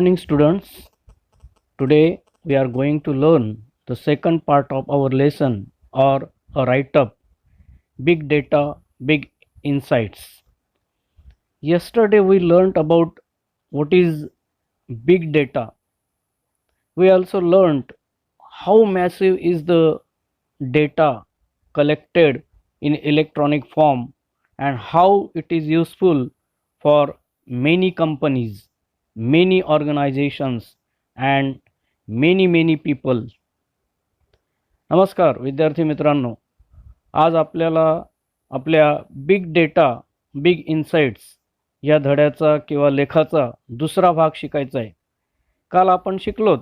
morning, students. Today we are going to learn the second part of our lesson, or a write up: Big Data, Big Insights. Yesterday we learned about what is big data. We also learned how massive is the data collected in electronic form and how it is useful for many companies, many organizations, and many people. नमस्कार विद्यार्थी मित्रांनो, आज आपल्याला आपल्या big data big insights या धड्याचा किंवा लेखाचा दुसरा भाग शिकायचा आहे. काल आपण शिकलोत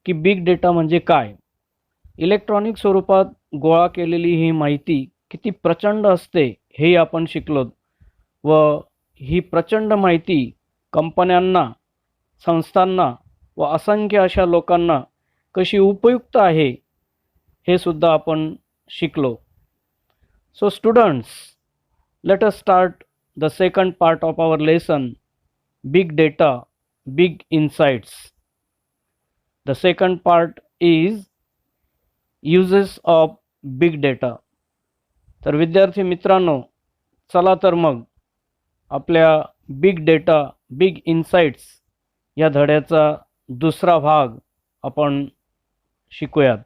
की बिग डेटा म्हणजे काय, इलेक्ट्रॉनिक स्वरूपात गोळा केलेली ही माहिती किती प्रचंड असते हे आपण शिकलोत व ही प्रचंड माहिती कंपन्यांना, संस्थांना व असंख्य अशा लोकांना कशी उपयुक्त आहे हे सुद्धा आपण शिकलो. So students, let us start the second part of our lesson, big data, big insights. The second part is uses of big data. तर विद्यार्थी मित्रांनो, चला तर मग आपल्या बिग डेटा बिग इन्साइट्स या धड्याचा दुसरा भाग आपण शिकूयात.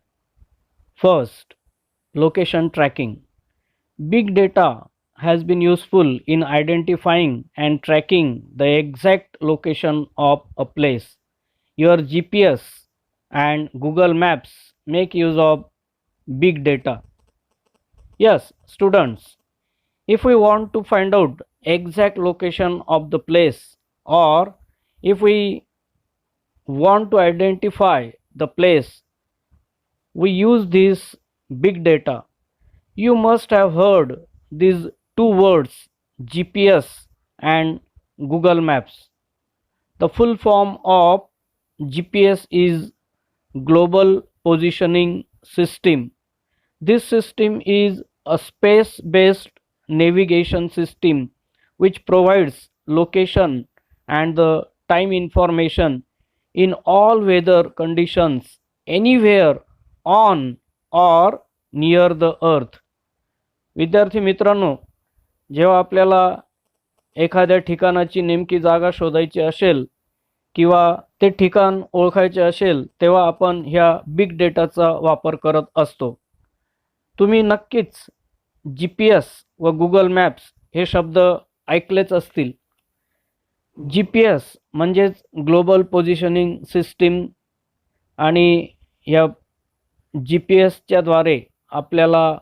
First, location tracking. Big data has been useful in identifying and tracking the exact location of a place. Your GPS and Google Maps make use of big data. Yes, students, if we want to find out exact location of the place, or if we want to identify the place, we use this big data. You must have heard these two words, GPS and Google Maps. The full form of GPS is Global Positioning System. This system is a space-based navigation system which provides location and the time information in all weather conditions anywhere on or near the earth. विद्यार्थी मित्रांनो, जेव्हा आपल्याला एखाद्या ठिकाणाची नेमकी जागा शोधायची असेल किंवा ते ठिकाण ओळखायचे असेल, तेव्हा आपण ह्या बिग डेटाचा वापर करत असतो. तुम्ही नक्कीच GPS व Google Maps हे शब्द ऐकलेच असतील. GPS म्हणजेच ग्लोबल पोझिशनिंग सिस्टीम, आणि या GPSच्या द्वारे आपल्याला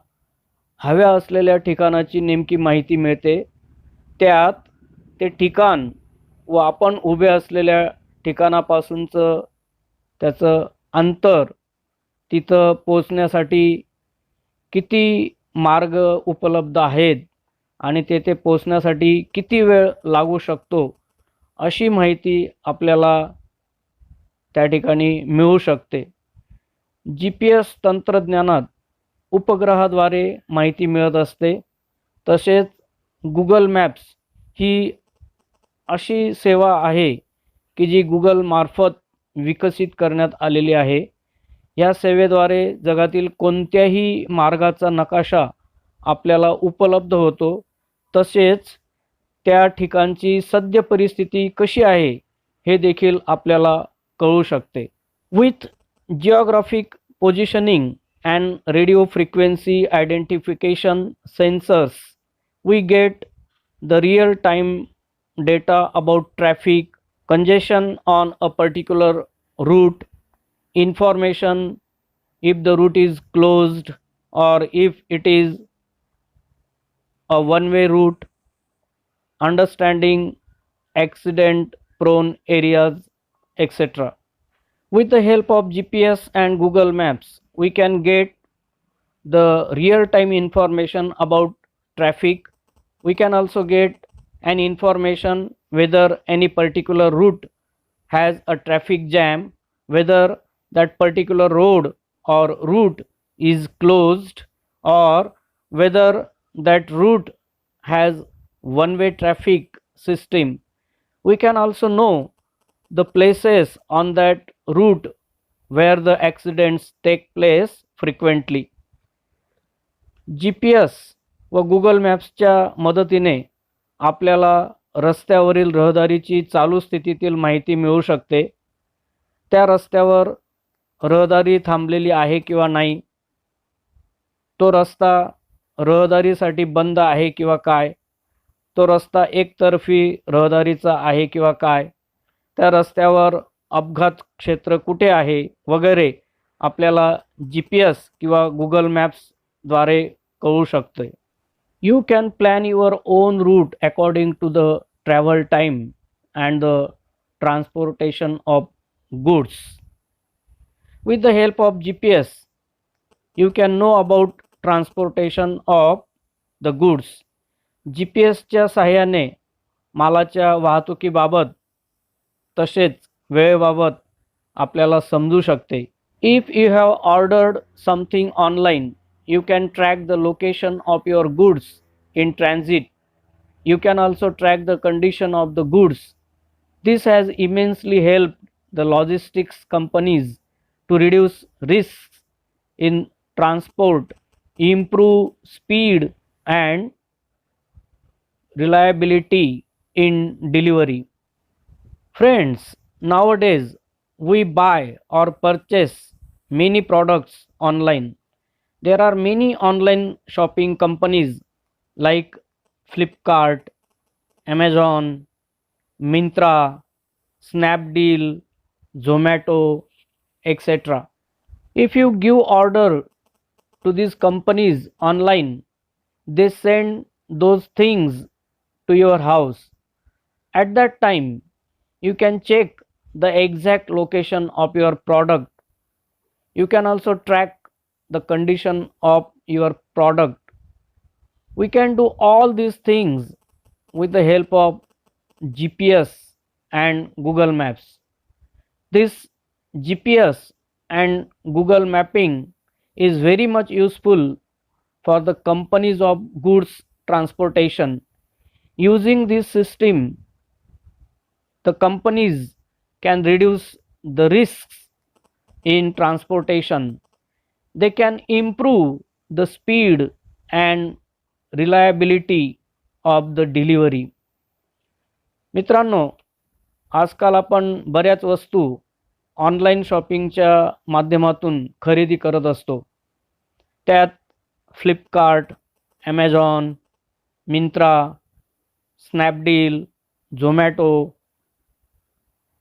हव्या असलेल्या ठिकाणाची नेमकी माहिती मिळते. त्यात ते ठिकाण व आपण उभे असलेल्या ठिकाणापासूनचं त्याचं अंतर, तिथं पोचण्यासाठी किती मार्ग उपलब्ध आहेत आणि तेथे पोचण्यासाठी किती वेळ लागू शकतो, अशी माहिती आपल्याला त्या ठिकाणी मिळू शकते. GPS तंत्रज्ञानात उपग्रहाद्वारे माहिती मिळत असते. तसेच Google मॅप्स ही अशी सेवा आहे की जी Google मार्फत विकसित करण्यात आलेली आहे. या सेवेद्वारे जगातील कोणत्याही मार्गाचा नकाशा आपल्याला उपलब्ध होतो. तसेच त्या ठिकाणची सद्य परिस्थिती कशी आहे हे देखील आपल्याला कळू शकते. With geographic positioning and radio frequency identification sensors, we get the real time data about traffic, congestion on a particular route, information if the route is closed or if it is a one-way route, understanding accident prone areas, etc. With the help of GPS and Google Maps, we can get the real-time information about traffic. We can also get an information whether any particular route has a traffic jam, whether that particular road or route is closed, or whether that route has one-way traffic system. We can also know the places on that route where the accidents take place frequently. GPS व Google मॅप्सच्या मदतीने आपल्याला रस्त्यावरील रहदारीची चालू स्थितीतील माहिती मिळू शकते. त्या रस्त्यावर रहदारी थांबलेली आहे किंवा नाही, तो रस्ता रहदारीसाठी बंद आहे किंवा काय, तो रस्ता एकतर्फी रहदारीचा आहे किंवा काय, त्या रस्त्यावर अपघात क्षेत्र कुठे आहे वगैरे आपल्याला GPS किंवा गुगल मॅप्सद्वारे कळू शकते. You can plan your own route according to the travel time and the transportation of goods. With the help of GPS, you can know about transportation of the goods. GPSच्या सहाय्याने मालाच्या वाहतुकीबाबत तसेच वेळेबाबत आपल्याला समजू शकते. If you have ordered something online, you can track the location of your goods in transit. You can also track the condition of the goods. This has immensely helped the logistics companies to reduce risks in transport, improve speed and reliability in delivery. Friends, nowadays we buy or purchase many products online. There are many online shopping companies like Flipkart, Amazon, Myntra, Snapdeal, Zomato, etc. If you give order to these companies online, they send those things to your house. At that time, you can check the exact location of your product. You can also track the condition of your product. We can do all these things with the help of GPS and Google Maps. This GPS and Google mapping is very much useful for the companies of goods transportation. Using this system, the companies can reduce the risks in transportation. They can improve the speed and reliability of the delivery. मित्रांनो, आजकाल आपण बऱ्याच वस्तू online शॉपिंगच्या माध्यमातून खरेदी करत असतो. त्यात फ्लिपकार्ट, ॲमेझॉन, मिंत्रा, स्नॅपडील, झोमॅटो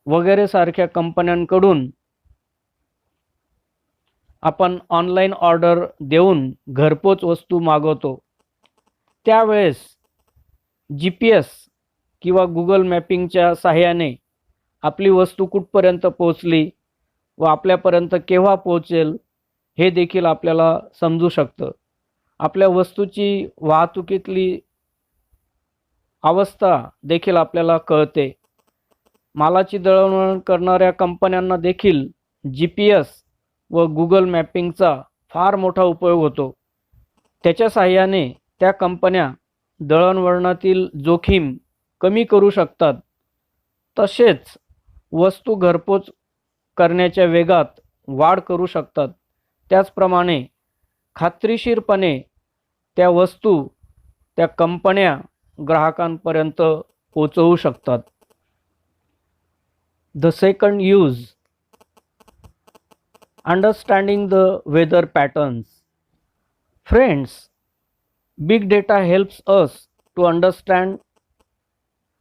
वगैरे सारख्या कंपन्यांकडून आपण ऑनलाईन ऑर्डर देऊन घरपोच वस्तू मागवतो. त्यावेळेस GPS किंवा गुगल मॅपिंगच्या सहाय्याने आपली वस्तू कुठपर्यंत पोहोचली व आपल्यापर्यंत केव्हा पोहोचेल हे देखील आपल्याला समजू शकतं. आपल्या वस्तूची वाहतुकीतली अवस्था देखील आपल्याला कळते. मालाची दळणवळण करणाऱ्या कंपन्यांना देखील GPS व गुगल मॅपिंगचा फार मोठा उपयोग होतो. त्याच्या सहाय्याने त्या कंपन्या दळणवळणातील जोखीम कमी करू शकतात. तसेच वस्तू घरपोच करण्याच्या वेगात वाढ करू शकतात. त्याचप्रमाणे खात्रीशीरपणे त्या वस्तू त्या कंपन्या ग्राहकांपर्यंत पोहोचवू शकतात. The second use, understanding the weather patterns. Friends, big data helps us to understand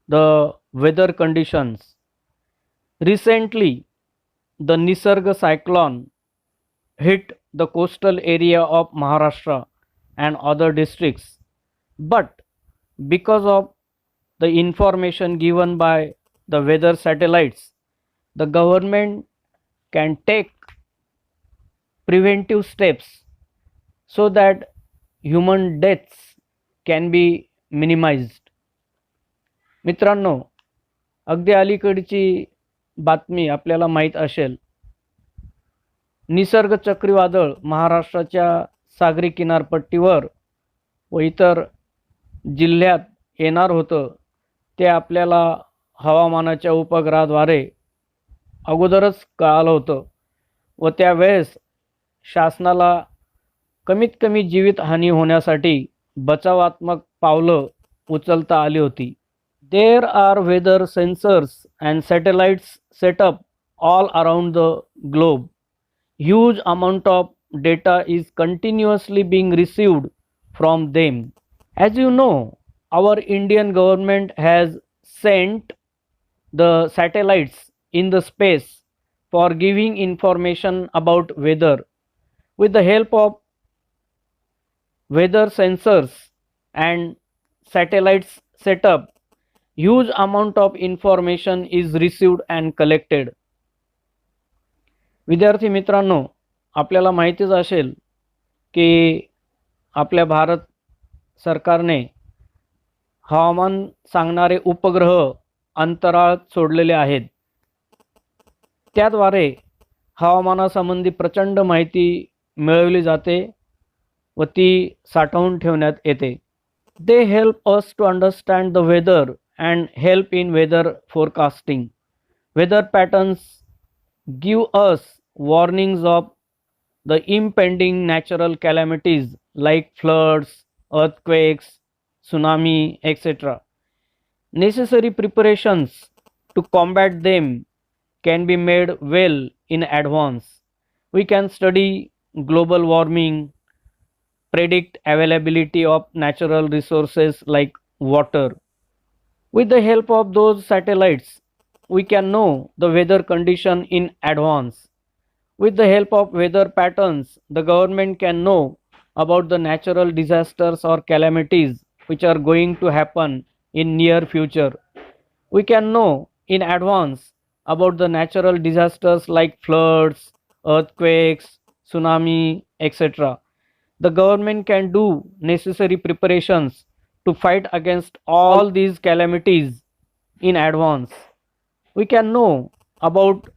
the weather conditions. Recently, the Nisarg cyclone hit the coastal area of Maharashtra and other districts. But because of the information given by the weather satellites, the government can take preventive steps so that human deaths can be minimized. मित्रांनो, अगदी अलीकडची बातमी आपल्याला माहीत असेल. निसर्ग चक्रीवादळ महाराष्ट्राच्या सागरी किनारपट्टीवर व इतर जिल्ह्यात येणार होतं. ते आपल्याला हवामानाच्या उपग्रहाद्वारे अगोदरच कळालं होतं व त्यावेळेस शासनाला कमीत कमी जीवितहानी होण्यासाठी बचावात्मक पावलं उचलता आली होती. There are weather sensors and satellites set up all around the globe. Huge amount of data is continuously being received from them. As you know, our Indian government has sent the satellites in the space for giving information about weather. With the help of weather sensors and satellites setup, huge amount of information is received and collected. विद्यार्थी मित्रांनो, आपल्याला माहितीच असेल की आपल्या भारत सरकारने हवामान सांगणारे उपग्रह अंतराळात सोडलेले आहेत. त्याद्वारे हवामानासंबंधी प्रचंड माहिती मिळवली जाते व ती साठवून ठेवण्यात येते. They help us to understand the weather and help in weather forecasting. Weather patterns give us warnings of the impending natural calamities like floods, earthquakes, tsunami, etc. Necessary preparations to combat them can be made well in advance. We can study global warming, predict availability of natural resources like water. With the help of those satellites, we can know the weather condition in advance. With the help of weather patterns, the government can know about the natural disasters or calamities which are going to happen in near future. We can know in advance about the natural disasters like floods, earthquakes, tsunami, etc. The government can do necessary preparations to fight against all these calamities in advance. We can know about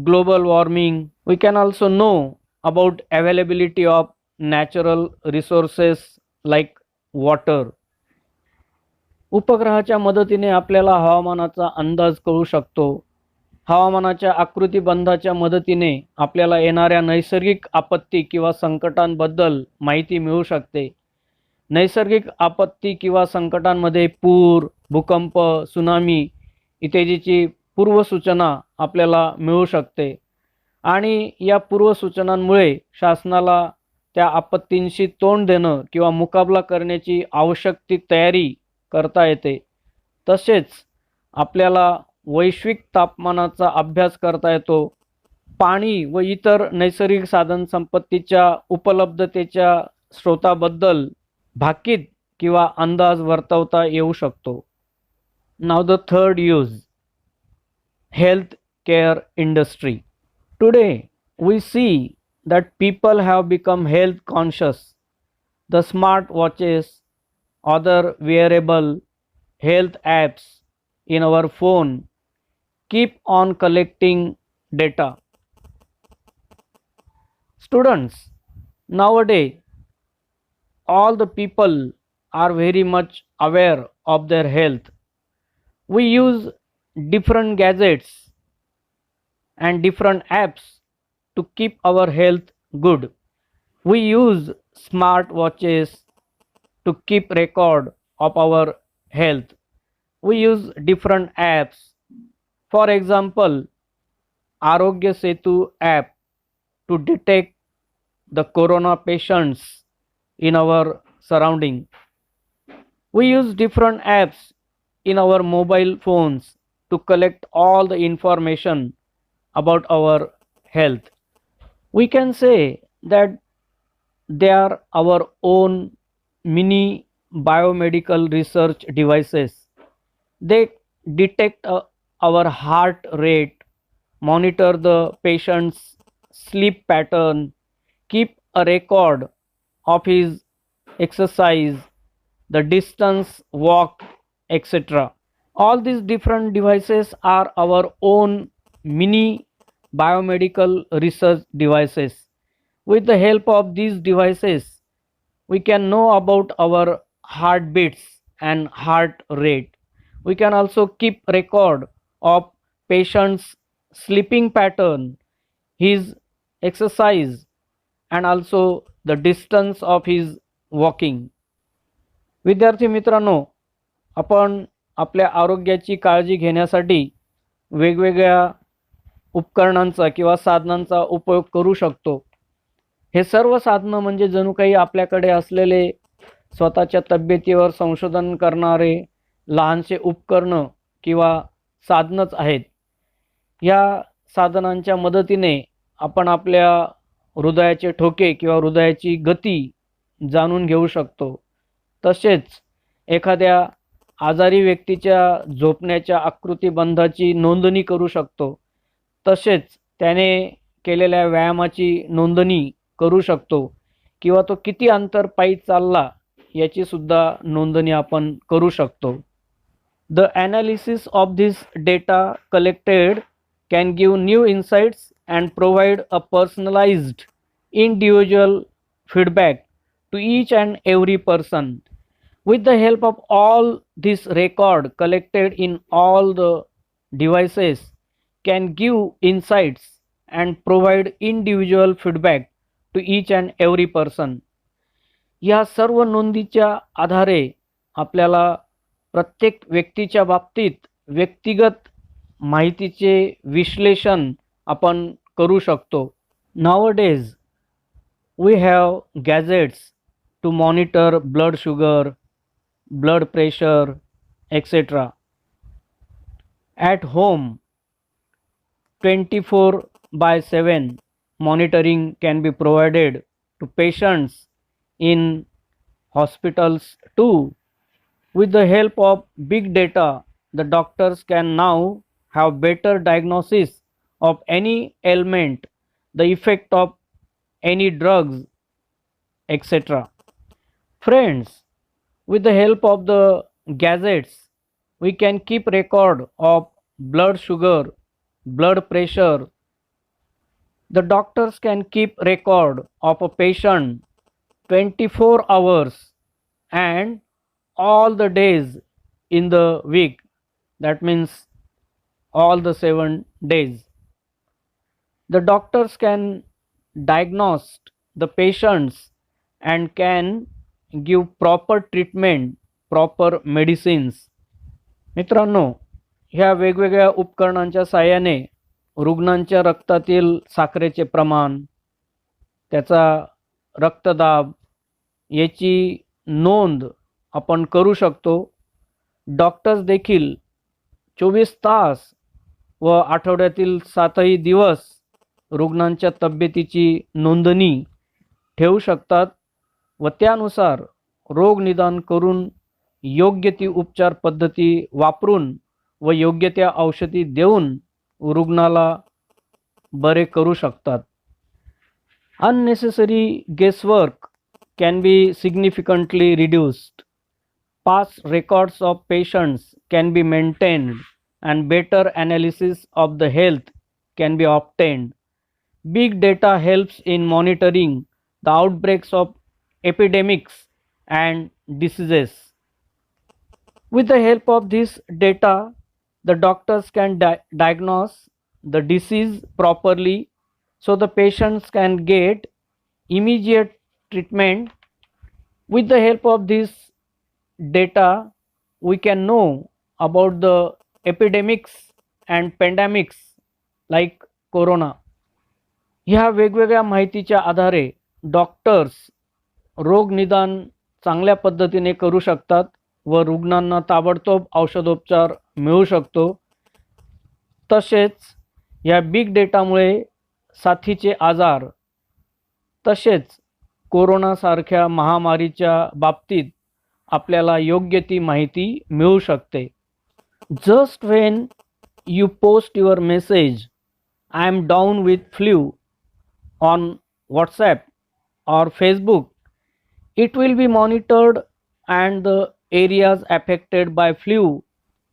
global warming. We can also know about availability of natural resources like water. उपग्रहाच्या मदतीने आपल्याला हवामानाचा अंदाज कळू शकतो. हवामानाच्या आकृतिबंधाच्या मदतीने आपल्याला येणाऱ्या नैसर्गिक आपत्ती किंवा संकटांबद्दल माहिती मिळू शकते. नैसर्गिक आपत्ती किंवा संकटांमध्ये पूर, भूकंप, सुनामी इत्यादीची पूर्वसूचना आपल्याला मिळू शकते आणि या पूर्वसूचनांमुळे शासनाला त्या आपत्तींशी तोंड देणं किंवा मुकाबला करण्याची आवश्यक ती तयारी करता येते. तसेच आपल्याला वैश्विक तापमानाचा अभ्यास करता येतो. पाणी व इतर नैसर्गिक साधन संपत्तीच्या उपलब्धतेच्या स्रोताबद्दल भाकीत किंवा अंदाज वर्तवता येऊ शकतो. Now the third use, health care industry. Today we see that people have become health conscious. The smart watches, other wearable health apps in our phone keep on collecting data. Students, nowadays all the people are very much aware of their health. We use different gadgets and different apps to keep our health good. We use smart watches to keep record of our health. We use different apps. For example, Arogya Setu app to detect the corona patients in our surrounding. We use different apps in our mobile phones to collect all the information about our health. We can say that they are our own mini biomedical research devices. They detect our heart rate, monitor the patient's sleep pattern, keep a record of his exercise, the distance walked, etc. All these different devices are our own mini biomedical research devices. With the help of these devices, we can know about our heartbeats and heart rate. We can also keep record of patients' sleeping pattern, his exercise, and also the distance of his walking. विद्यार्थी मित्रांनो, आपण आपल्या आरोग्याची काळजी घेण्यासाठी वेगवेगळ्या उपकरणांचा किंवा साधनांचा उपयोग करू शकतो. हे सर्व साधनं म्हणजे जणू काही आपल्याकडे असलेले स्वतःच्या तब्येतीवर संशोधन करणारे लहानसे उपकरणं किंवा साधनच आहेत. या साधनांच्या मदतीने आपण आपल्या हृदयाचे ठोके किंवा हृदयाची गती जाणून घेऊ शकतो. तसेच एखाद्या आजारी व्यक्तीच्या झोपण्याच्या आकृतिबंधाची नोंदणी करू शकतो. तसेच त्याने केलेल्या व्यायामाची नोंदणी करू शकतो किंवा तो किती अंतर पायी चालला याची सुद्धा नोंदणी आपण करू शकतो. The analysis of this data collected can give new insights and provide a personalized, individual feedback to each and every person. With the help of all this record collected in all the devices can give insights and provide individual feedback to each and every person. या सर्व नोंदीच्या आधारे आपल्याला प्रत्येक व्यक्तीच्या बाबतीत व्यक्तिगत माहितीचे विश्लेषण आपण करू शकतो. Nowadays we have gadgets to monitor blood sugar, blood pressure, etc. At home, 24/7 monitoring can be provided to patients in hospitals too. With the help of big data, the doctors can now have better diagnosis of any ailment, the effect of any drugs, etc. Friends, with the help of the gadgets, we can keep record of blood sugar, blood pressure. The doctors can keep record of a patient 24 hours and all the days in the week. That means all the 7 days. The doctors can diagnose the patients and can give proper treatment, proper medicines. मित्रांनो, ह्या वेगवेगळ्या उपकरणांच्या साहाय्याने रुग्णांच्या रक्तातील साखरेचे प्रमाण, त्याचा रक्तदाब याची नोंद आपण करू शकतो. डॉक्टर्स देखील 24 तास व आठवड्यातील 7ही दिवस रुग्णांच्या तब्येतीची नोंदणी ठेवू शकतात व त्यानुसार रोग निदान करून योग्य ती उपचार पद्धती वापरून व योग्य त्या औषधी देऊन रुग्णाला बरे करू शकतात. Unnecessary guesswork can be significantly reduced. Past records of patients can be maintained and better analysis of the health can be obtained. Big data helps in monitoring the outbreaks of epidemics and diseases. With the help of this data, the doctors can diagnose the disease properly so the patients can get immediate treatment. With the help of this data, we can know about the epidemics and pandemics like corona. ह्या वेगवेगळ्या माहितीच्या आधारे doctors रोग निदान चांगल्या पद्धतीने करू शकतात व रुग्णांना ताबडतोब औषधोपचार मिळू शकतो. तसेच या बिग डेटामुळे साथीचे आजार तसेच कोरोनासारख्या महामारीच्या बाबतीत आपल्याला योग्य ती माहिती मिळू शकते. Just when you post your message, I am down with flu on WhatsApp or Facebook, it will be monitored and the areas affected by flu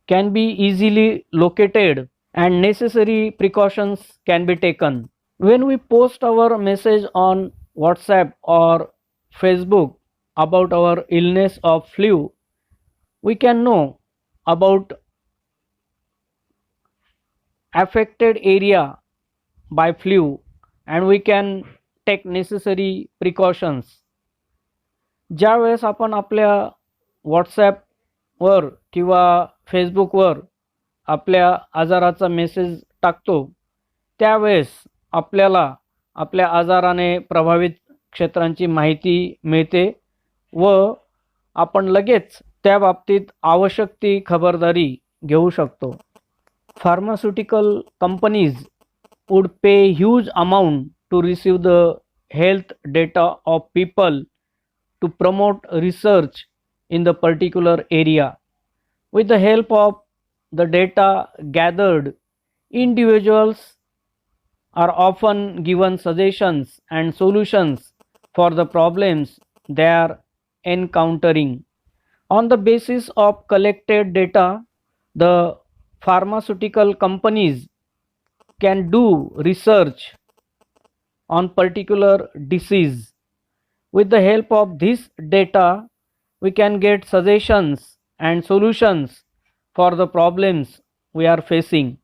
can be easily located and necessary precautions can be taken. When we post our message on WhatsApp or Facebook about our illness of flu, we can know about affected area by flu and we can take necessary precautions. ज्यावेळेस आपण आपल्या व्हॉट्सॲपवर किंवा फेसबुकवर आपल्या आजाराचा message टाकतो त्यावेळेस आपल्याला आपल्या आजाराने प्रभावित क्षेत्रांची माहिती मिळते व आपण लगेच त्या बाबतीत आवश्यक ती खबरदारी घेऊ शकतो. Pharmaceutical companies would pay huge amount to receive the health data of people to promote research in the particular area. With the help of the data gathered, individuals are often given suggestions and solutions for the problems they are encountering. On the basis of collected data, the pharmaceutical companies can do research on particular disease. With the help of this data, we can get suggestions and solutions for the problems we are facing.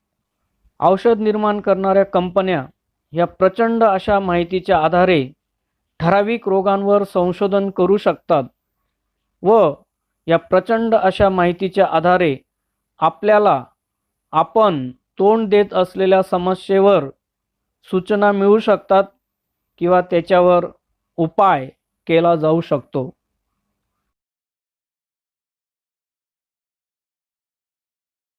औषध निर्माण करणाऱ्या कंपन्या या प्रचंड अशा माहितीच्या आधारे ठराविक रोगांवर संशोधन करू शकतात व या प्रचंड अशा माहितीच्या आधारे आपल्याला आपण तोंड देत असलेल्या समस्येवर सूचना मिळू शकतात किंवा त्याच्यावर उपाय केला जाऊ शकतो.